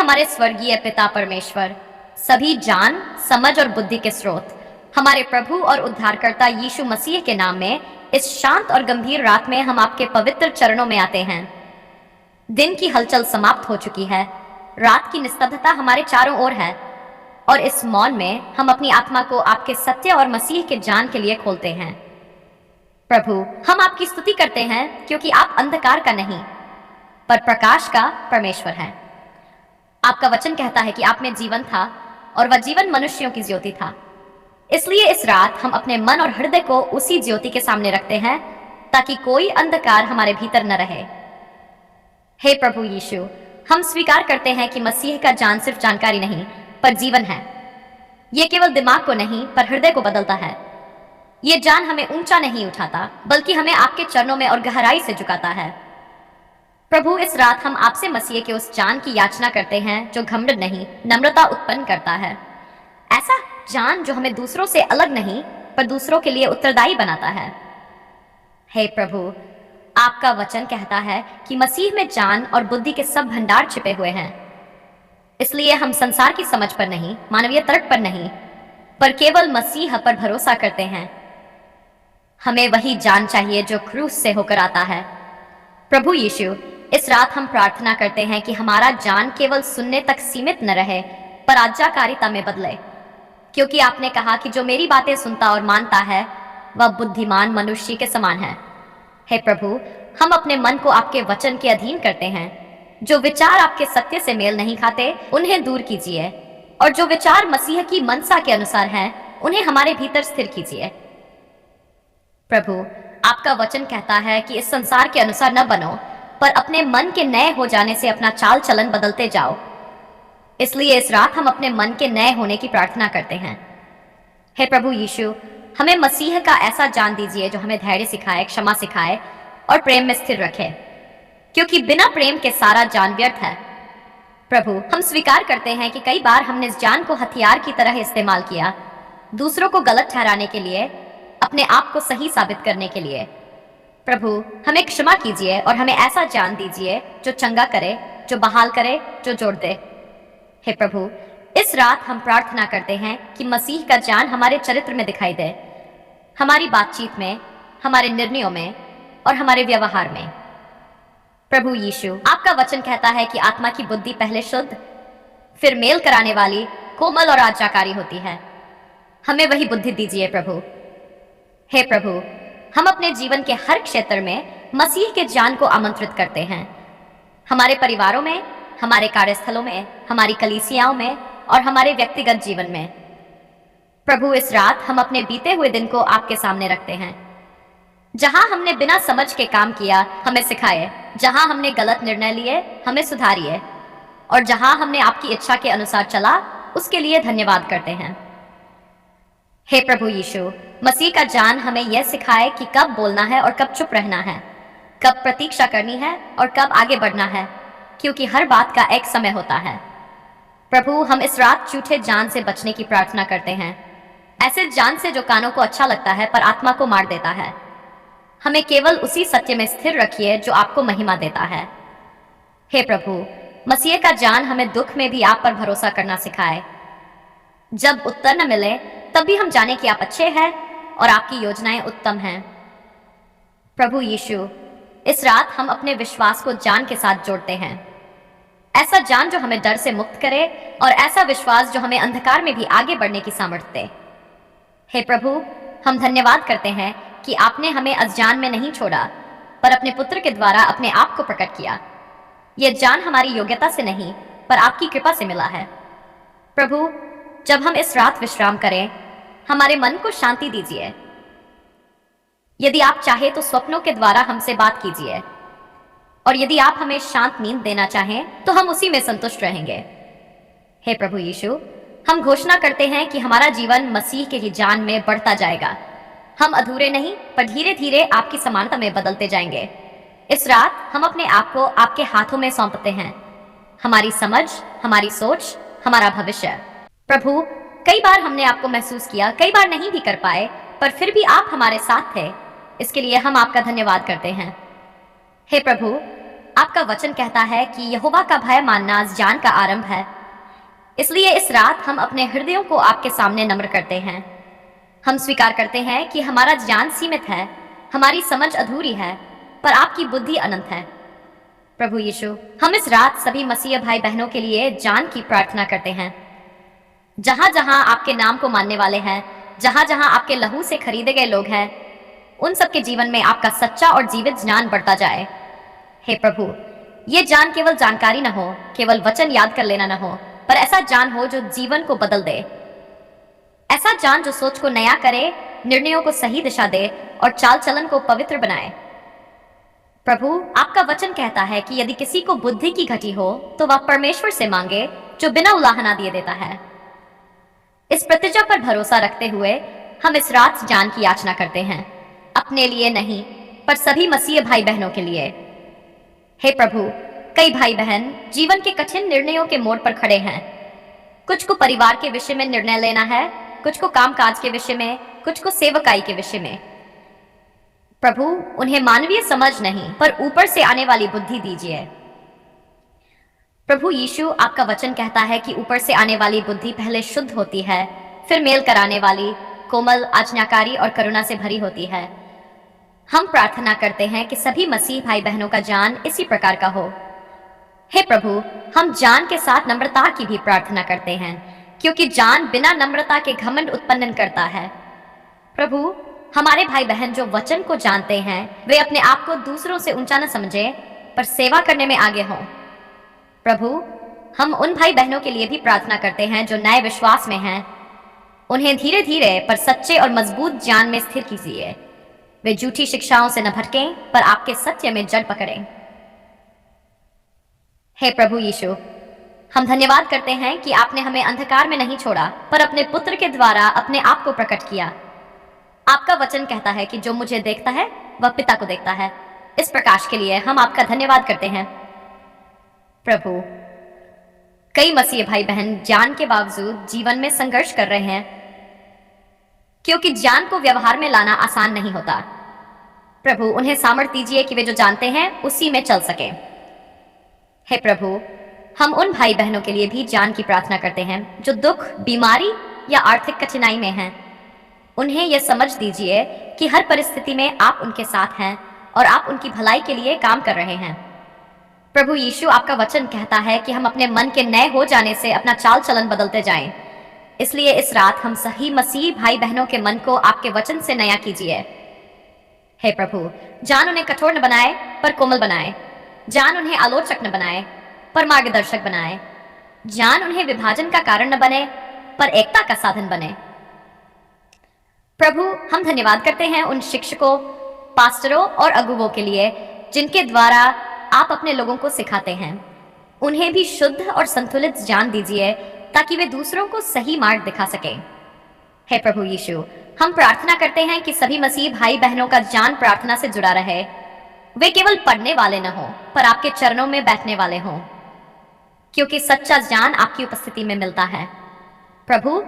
हमारे स्वर्गीय पिता परमेश्वर, सभी ज्ञान, समझ और बुद्धि के स्रोत, हमारे प्रभु और उद्धारकर्ता यीशु मसीह के नाम में इस शांत और गंभीर रात में हम आपके पवित्र चरणों में आते हैं। दिन की हलचल समाप्त हो चुकी है, रात की निस्तब्धता हमारे चारों ओर है, और इस मौन में हम अपनी आत्मा को आपके सत्य और मसीह के ज्ञान के लिए खोलते हैं। प्रभु, हम आपकी स्तुति करते हैं क्योंकि आप अंधकार का नहीं, पर प्रकाश का परमेश्वर हैं। आपका वचन कहता है कि आप में जीवन था और वह जीवन मनुष्यों की ज्योति था। इसलिए इस रात हम अपने मन और हृदय को उसी ज्योति के सामने रखते हैं, ताकि कोई अंधकार हमारे भीतर न रहे। हे प्रभु यीशु, हम स्वीकार करते हैं कि मसीह का ज्ञान सिर्फ जानकारी नहीं, पर जीवन है। यह केवल दिमाग को नहीं, पर हृदय को बदलता है। यह ज्ञान हमें ऊंचा नहीं उठाता, बल्कि हमें आपके चरणों में और गहराई से झुकाता है। प्रभु, इस रात हम आपसे मसीह के उस ज्ञान की याचना करते हैं जो घमंड नहीं, नम्रता उत्पन्न करता है। ऐसा ज्ञान जो हमें दूसरों से अलग नहीं, पर दूसरों के लिए उत्तरदायी बनाता है। हे प्रभु, आपका वचन कहता है कि मसीह में ज्ञान और बुद्धि के सब भंडार छिपे हुए हैं। इसलिए हम संसार की समझ पर नहीं, मानवीय तर्क पर नहीं, पर केवल मसीह पर भरोसा करते हैं। हमें वही ज्ञान चाहिए जो क्रूस से होकर आता है। प्रभु यीशु, इस रात हम प्रार्थना करते हैं कि हमारा ज्ञान केवल सुनने तक सीमित न रहे, पर आज्ञाकारिता में बदले, क्योंकि आपने कहा कि जो मेरी बातें सुनता और मानता है वह बुद्धिमान मनुष्य के समान है। हे प्रभु, हम अपने मन को आपके वचन के अधीन करते हैं। जो विचार आपके सत्य से मेल नहीं खाते उन्हें दूर कीजिए, और जो विचार मसीह की मनसा के अनुसार हैं उन्हें हमारे भीतर स्थिर कीजिए। प्रभु, आपका वचन कहता है कि इस संसार के अनुसार न बनो, पर अपने मन के नए हो जाने से अपना चाल चलन बदलते जाओ। इसलिए इस रात हम अपने मन के नए होने की प्रार्थना करते हैं। हे प्रभु यीशु, हमें मसीह का ऐसा ज्ञान दीजिए जो हमें धैर्य सिखाए, क्षमा सिखाए और प्रेम में स्थिर रखे, क्योंकि बिना प्रेम के सारा ज्ञान व्यर्थ है। प्रभु, हम स्वीकार करते हैं कि कई बार हमने इस ज्ञान को हथियार की तरह इस्तेमाल किया, दूसरों को गलत ठहराने के लिए, अपने आप को सही साबित करने के लिए। प्रभु, हमें क्षमा कीजिए और हमें ऐसा ज्ञान दीजिए जो चंगा करे, जो बहाल करे, जो जोड़ दे। हे प्रभु, इस रात हम प्रार्थना करते हैं कि मसीह का ज्ञान हमारे चरित्र में दिखाई दे, हमारी बातचीत में, हमारे निर्णयों में और हमारे व्यवहार में। प्रभु यीशु, आपका वचन कहता है कि आत्मा की बुद्धि पहले शुद्ध, फिर मेल कराने वाली, कोमल और आज्ञाकारी होती है। हमें वही बुद्धि दीजिए प्रभु। हे प्रभु, हम अपने जीवन के हर क्षेत्र में मसीह के ज्ञान को आमंत्रित करते हैं, हमारे परिवारों में, हमारे कार्यस्थलों में, हमारी कलीसियाओं में और हमारे व्यक्तिगत जीवन में। प्रभु, इस रात हम अपने बीते हुए दिन को आपके सामने रखते हैं। जहां हमने बिना समझ के काम किया, हमें सिखाए। जहां हमने गलत निर्णय लिए, हमें सुधारिए। और जहां हमने आपकी इच्छा के अनुसार चला, उसके लिए धन्यवाद करते हैं। हे प्रभु यीशु, मसीह का ज्ञान हमें यह सिखाए कि कब बोलना है और कब चुप रहना है, कब प्रतीक्षा करनी है और कब आगे बढ़ना है, क्योंकि हर बात का एक समय होता है। प्रभु, हम इस रात झूठे ज्ञान से बचने की प्रार्थना करते हैं, ऐसे ज्ञान से जो कानों को अच्छा लगता है पर आत्मा को मार देता है। हमें केवल उसी सत्य में स्थिर रखिए जो आपको महिमा देता है। हे प्रभु, मसीह का ज्ञान हमें दुख में भी आप पर भरोसा करना सिखाए। जब उत्तर न मिले तब भी हम जाने कि आप अच्छे हैं और आपकी योजनाएं उत्तम हैं। प्रभु यीशु, इस रात हम अपने विश्वास को ज्ञान के साथ जोड़ते हैं, ऐसा ज्ञान जो हमें डर से मुक्त करे और ऐसा विश्वास जो हमें अंधकार में भी आगे बढ़ने की सामर्थ्य दे। हे प्रभु, हम धन्यवाद करते हैं कि आपने हमें अज्ञान में नहीं छोड़ा, पर अपने पुत्र के द्वारा अपने आप को प्रकट किया। यह ज्ञान हमारी योग्यता से नहीं, पर आपकी कृपा से मिला है। प्रभु, जब हम इस रात विश्राम करें, हमारे मन को शांति दीजिए। यदि आप चाहे तो स्वप्नों के द्वारा हमसे बात कीजिए, और यदि आप हमें शांत नींद देना चाहें तो हम उसी में संतुष्ट रहेंगे। हे प्रभु यीशु, हम घोषणा करते हैं कि हमारा जीवन मसीह के ही ज्ञान में बढ़ता जाएगा। हम अधूरे नहीं, पर धीरे धीरे आपकी समानता में बदलते जाएंगे। इस रात हम अपने आप को आपके हाथों में सौंपते हैं, हमारी समझ, हमारी सोच, हमारा भविष्य। प्रभु, कई बार हमने आपको महसूस किया, कई बार नहीं भी कर पाए, पर फिर भी आप हमारे साथ थे। इसके लिए हम आपका धन्यवाद करते हैं। हे प्रभु, आपका वचन कहता है कि यहोवा का भय मानना ज्ञान का आरंभ है। इसलिए इस रात हम अपने हृदयों को आपके सामने नम्र करते हैं। हम स्वीकार करते हैं कि हमारा ज्ञान सीमित है, हमारी समझ अधूरी है, पर आपकी बुद्धि अनंत है। प्रभु यीशु, हम इस रात सभी मसीह भाई बहनों के लिए जान की प्रार्थना करते हैं। जहां जहां आपके नाम को मानने वाले हैं, जहां जहां आपके लहू से खरीदे गए लोग हैं, उन सबके जीवन में आपका सच्चा और जीवित ज्ञान बढ़ता जाए। हे प्रभु, ये ज्ञान केवल जानकारी न हो, केवल वचन याद कर लेना न हो, पर ऐसा ज्ञान हो जो जीवन को बदल दे। ऐसा ज्ञान जो सोच को नया करे, निर्णयों को सही दिशा दे और चाल चलन को पवित्र बनाए। प्रभु, आपका वचन कहता है कि यदि किसी को बुद्धि की घटी हो तो वह परमेश्वर से मांगे, जो बिना उलाहना दिए देता है। इस प्रतिज्ञा पर भरोसा रखते हुए हम इस रात ज्ञान की याचना करते हैं, अपने लिए नहीं, पर सभी मसीह भाई बहनों के लिए। हे प्रभु, कई भाई बहन जीवन के कठिन निर्णयों के मोड़ पर खड़े हैं। कुछ को परिवार के विषय में निर्णय लेना है, कुछ को कामकाज के विषय में, कुछ को सेवकाई के विषय में। प्रभु, उन्हें मानवीय समझ नहीं, पर ऊपर से आने वाली बुद्धि दीजिए। प्रभु यीशु, आपका वचन कहता है कि ऊपर से आने वाली बुद्धि पहले शुद्ध होती है, फिर मेल कराने वाली, कोमल, आज्ञाकारी और करुणा से भरी होती है। हम प्रार्थना करते हैं कि सभी मसीह भाई बहनों का ज्ञान इसी प्रकार का हो। हे प्रभु, हम ज्ञान के साथ नम्रता की भी प्रार्थना करते हैं, क्योंकि ज्ञान बिना नम्रता के घमंड उत्पन्न करता है। प्रभु, हमारे भाई बहन जो वचन को जानते हैं, वे अपने आप को दूसरों से ऊंचा न समझे, पर सेवा करने में आगे हों। प्रभु, हम उन भाई बहनों के लिए भी प्रार्थना करते हैं जो नए विश्वास में हैं। उन्हें धीरे धीरे पर सच्चे और मजबूत ज्ञान में स्थिर कीजिए। वे झूठी शिक्षाओं से न भटकें, पर आपके सत्य में जड़ पकड़ें। हे प्रभु यीशु, हम धन्यवाद करते हैं कि आपने हमें अंधकार में नहीं छोड़ा, पर अपने पुत्र के द्वारा अपने आप को प्रकट किया। आपका वचन कहता है कि जो मुझे देखता है वह पिता को देखता है। इस प्रकाश के लिए हम आपका धन्यवाद करते हैं। प्रभु, कई मसीह भाई बहन ज्ञान के बावजूद जीवन में संघर्ष कर रहे हैं, क्योंकि ज्ञान को व्यवहार में लाना आसान नहीं होता। प्रभु, उन्हें सामर्थ्य दीजिए कि वे जो जानते हैं उसी में चल सके। हे प्रभु, हम उन भाई बहनों के लिए भी ज्ञान की प्रार्थना करते हैं जो दुख, बीमारी या आर्थिक कठिनाई में हैं। उन्हें यह समझ दीजिए कि हर परिस्थिति में आप उनके साथ हैं और आप उनकी भलाई के लिए काम कर रहे हैं। प्रभु यीशु, आपका वचन कहता है कि हम अपने मन के नए हो जाने से अपना चाल चलन बदलते जाएं। इसलिए इस रात हम सही मसीह भाई बहनों के मन को आपके वचन से नया कीजिए। हे प्रभु, जान उन्हें कठोर न बनाए, पर कोमल बनाए। जान उन्हें आलोचक न बनाए, पर मार्गदर्शक बनाए। जान उन्हें विभाजन का कारण न बने, पर एकता का साधन बने। प्रभु, हम धन्यवाद करते हैं उन शिक्षकों, पास्टरों और अगुवों के लिए जिनके द्वारा आप अपने लोगों को सिखाते हैं। उन्हें भी शुद्ध और संतुलित ज्ञान दीजिए ताकि वे दूसरों को सही मार्ग दिखा सकें। हे प्रभु यीशु, हम प्रार्थना करते हैं कि सभी मसीह भाई बहनों का ज्ञान प्रार्थना से जुड़ा रहे। वे केवल पढ़ने वाले न हों, पर आपके चरणों में बैठने वाले हों, क्योंकि सच्चा ज्ञान आपकी उपस्थिति में मिलता है। प्रभु,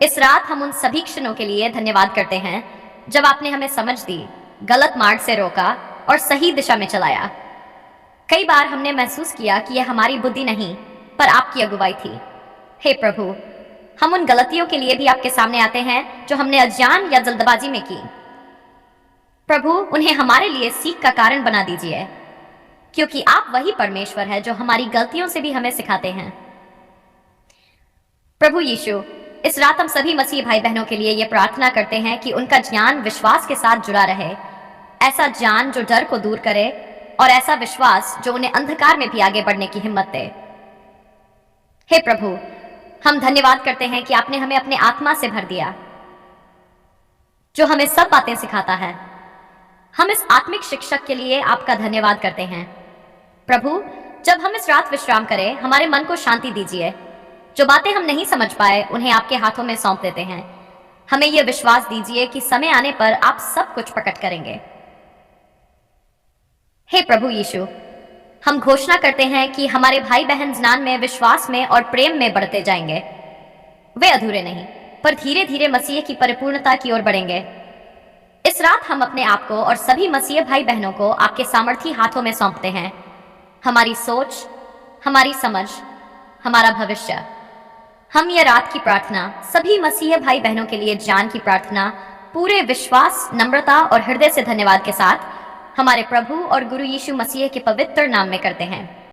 इस रात हम उन सभी क्षणों के लिए धन्यवाद करते हैं जब आपने हमें समझ दी, गलत मार्ग से रोका और सही दिशा में चलाया। कई बार हमने महसूस किया कि यह हमारी बुद्धि नहीं, पर आपकी अगुवाई थी। हे प्रभु, हम उन गलतियों के लिए भी आपके सामने आते हैं जो हमने अज्ञान या जल्दबाजी में की। प्रभु, उन्हें हमारे लिए सीख का कारण बना दीजिए, क्योंकि आप वही परमेश्वर है जो हमारी गलतियों से भी हमें सिखाते हैं। प्रभु यीशु, इस रात हम सभी मसीह भाई बहनों के लिए यह प्रार्थना करते हैं कि उनका ज्ञान विश्वास के साथ जुड़ा रहे। ऐसा ज्ञान जो डर को दूर करे और ऐसा विश्वास जो उन्हें अंधकार में भी आगे बढ़ने की हिम्मत दे। हे प्रभु, हम धन्यवाद करते हैं कि आपने हमें अपने आत्मा से भर दिया, जो हमें सब बातें सिखाता है। हम इस आत्मिक शिक्षक के लिए आपका धन्यवाद करते हैं। प्रभु, जब हम इस रात विश्राम करें, हमारे मन को शांति दीजिए। जो बातें हम नहीं समझ पाए, उन्हें आपके हाथों में सौंप देते हैं। हमें यह विश्वास दीजिए कि समय आने पर आप सब कुछ प्रकट करेंगे। हे प्रभु यीशु, हम घोषणा करते हैं कि हमारे भाई बहन ज्ञान में, विश्वास में और प्रेम में बढ़ते जाएंगे। वे अधूरे नहीं, पर धीरे धीरे मसीह की परिपूर्णता की ओर बढ़ेंगे। इस रात हम अपने आप को और सभी मसीह भाई बहनों को आपके सामर्थी हाथों में सौंपते हैं। हमारी सोच, हमारी समझ, हमारा भविष्य। हम ये रात की प्रार्थना सभी मसीह भाई बहनों के लिए जान की प्रार्थना पूरे विश्वास, नम्रता और हृदय से धन्यवाद के साथ हमारे प्रभु और गुरु यीशु मसीह के पवित्र नाम में करते हैं।